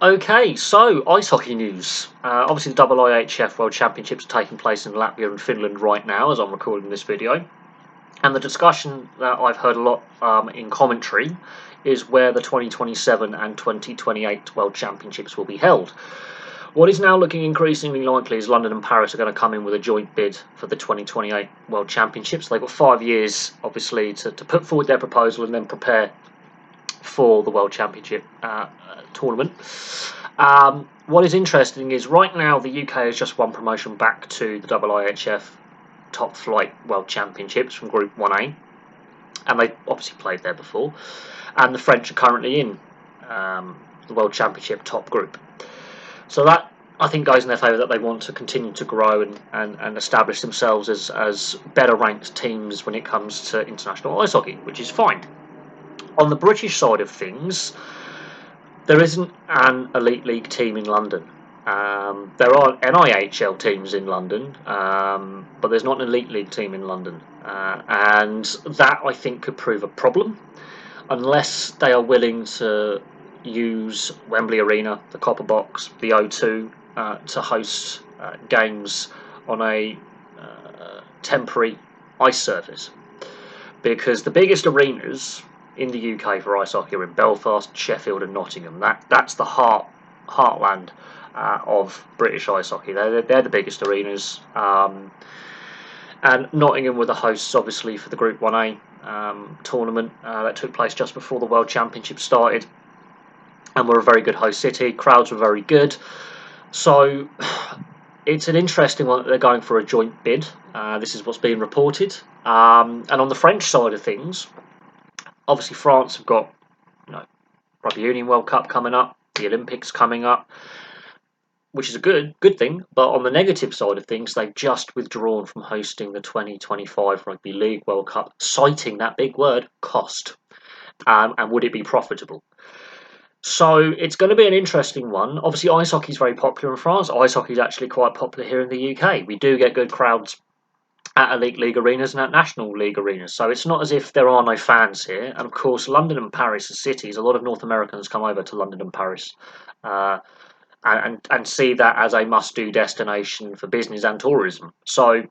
Okay, so ice hockey news. Obviously, the IIHF World Championships are taking place in Latvia and Finland right now as I'm recording this video. And the discussion that I've heard a lot in commentary is where the 2027 and 2028 World Championships will be held. What is now looking increasingly likely is London and Paris are going to come in with a joint bid for the 2028 World Championships. They've got 5 years, obviously, to put forward their proposal and then prepare for the World Championship tournament. What is interesting is right now the UK has just won promotion back to the IIHF Top Flight World Championships from Group 1A, and they obviously played there before, and the French are currently in the World Championship top group. So that, I think, goes in their favour, that they want to continue to grow and establish themselves as better ranked teams when it comes to international ice hockey, which is fine. On the British side of things, there isn't an elite league team in London. There are IIHL teams in London, but there's not an elite league team in London. And that, I think, could prove a problem unless they are willing to use Wembley Arena, the Copper Box, the O2 to host games on a temporary ice surface. Because the biggest arenas in the UK for ice hockey are in Belfast, Sheffield and Nottingham. That's the heartland of British ice hockey. They're the biggest arenas. And Nottingham were the hosts, obviously, for the Group 1A tournament that took place just before the World Championship started, and were a very good host city. Crowds were very good. So it's an interesting one that they're going for a joint bid. This is what's being reported. And on the French side of things, obviously France have got, Rugby Union World Cup coming up, the Olympics coming up, which is a good thing. But on the negative side of things, they've just withdrawn from hosting the 2025 Rugby League World Cup, citing that big word, cost. And would it be profitable? So it's going to be an interesting one. Obviously, ice hockey is very popular in France. Ice hockey is actually quite popular here in the UK. We do get good crowds at elite league arenas and at national league arenas. So it's not as if there are no fans here. And of course, London and Paris are cities. A lot of North Americans come over to London and Paris and see that as a must-do destination for business and tourism. So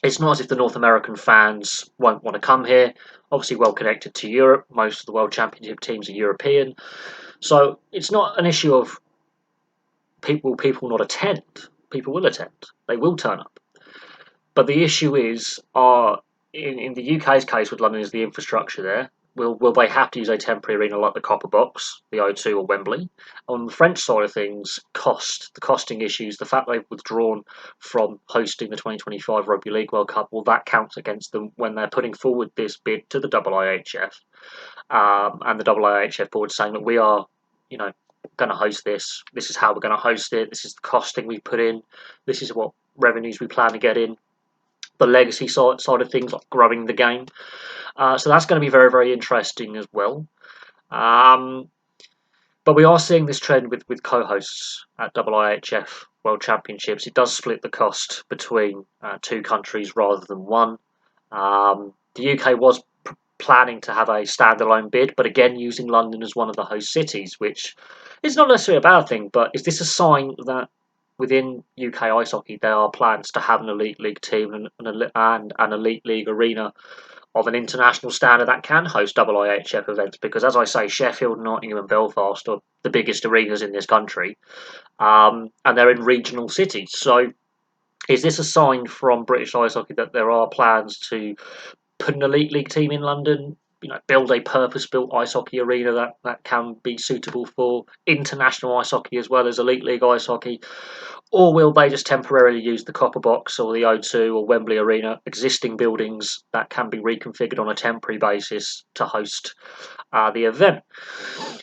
it's not as if the North American fans won't want to come here. Obviously, well connected to Europe. Most of the World Championship teams are European. So it's not an issue of people not attend. People will attend. They will turn up. But the issue is, in the UK's case with London, is the infrastructure there. Will they have to use a temporary arena like the Copper Box, the O2 or Wembley? On the French side of things, the costing issues, the fact they've withdrawn from hosting the 2025 Rugby League World Cup, will that count against them when they're putting forward this bid to the IIHF? And the IIHF board saying that we are, going to host this. This is how we're going to host it. This is the costing we put in. This is what revenues we plan to get in. The legacy side of things, like growing the game. So that's going to be very, very interesting as well. But we are seeing this trend with co-hosts at IIHF World Championships. It does split the cost between two countries rather than one. The UK was planning to have a standalone bid, but again using London as one of the host cities, which is not necessarily a bad thing. But is this a sign that within UK ice hockey there are plans to have an elite league team and an elite league arena of an international standard that can host IIHF events? Because, as I say, Sheffield, Nottingham and Belfast are the biggest arenas in this country, and they're in regional cities. So is this a sign from British ice hockey that there are plans to put an elite league team in London, build a purpose-built ice hockey arena that can be suitable for international ice hockey as well as elite league ice hockey? Or will they just temporarily use the Copper Box or the O2 or Wembley Arena, existing buildings that can be reconfigured on a temporary basis to host the event?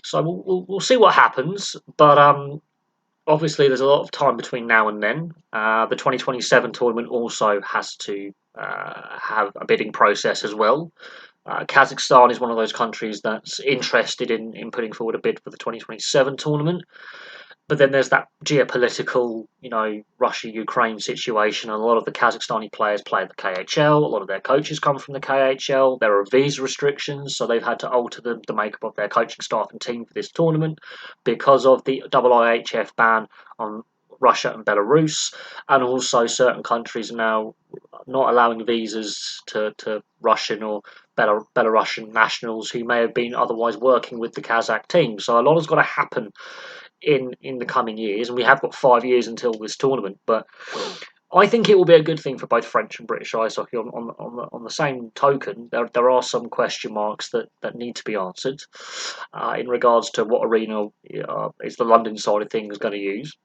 So we'll see what happens, but obviously there's a lot of time between now and then. The 2027 tournament also has to have a bidding process as well. Kazakhstan is one of those countries that's interested in putting forward a bid for the 2027 tournament. But then there's that geopolitical, Russia-Ukraine situation, and a lot of the Kazakhstani players play at the KHL. A lot of their coaches come from the KHL. There are visa restrictions, so they've had to alter the makeup of their coaching staff and team for this tournament because of the IIHF ban on Russia and Belarus, and also certain countries are now not allowing visas to Russian or Belarusian nationals who may have been otherwise working with the Kazakh team. So a lot has got to happen in the coming years, and we have got 5 years until this tournament. But I think it will be a good thing for both French and British ice hockey. On the same token, there are some question marks that need to be answered in regards to what arena is the London side of things going to use,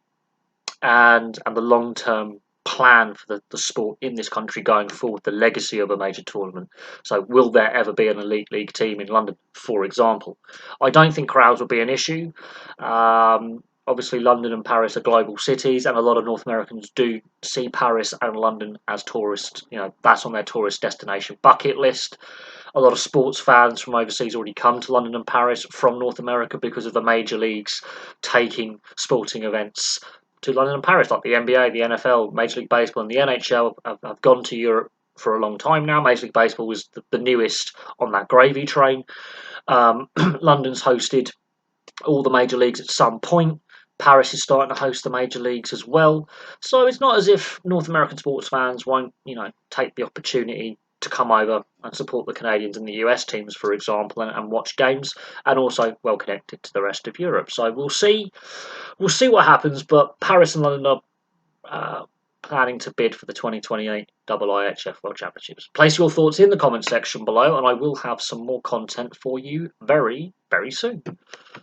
and the long term plan for the sport in this country going forward, the legacy of a major tournament. So will there ever be an elite league team in London, for example? I don't think crowds will be an issue. Obviously, London and Paris are global cities, and a lot of North Americans do see Paris and London as tourists. That's on their tourist destination bucket list. A lot of sports fans from overseas already come to London and Paris from North America because of the major leagues taking sporting events to London and Paris, like the NBA, the NFL, Major League Baseball, and the NHL have gone to Europe for a long time now. Major League Baseball was the newest on that gravy train. London's hosted all the major leagues at some point. Paris is starting to host the major leagues as well. So it's not as if North American sports fans won't, take the opportunity to come over and support the Canadians and the US teams, for example, and watch games, and also well connected to the rest of Europe. So we'll see. We'll see what happens. But Paris and London are planning to bid for the 2028 IIHF World Championships. Place your thoughts in the comment section below, and I will have some more content for you very, very soon.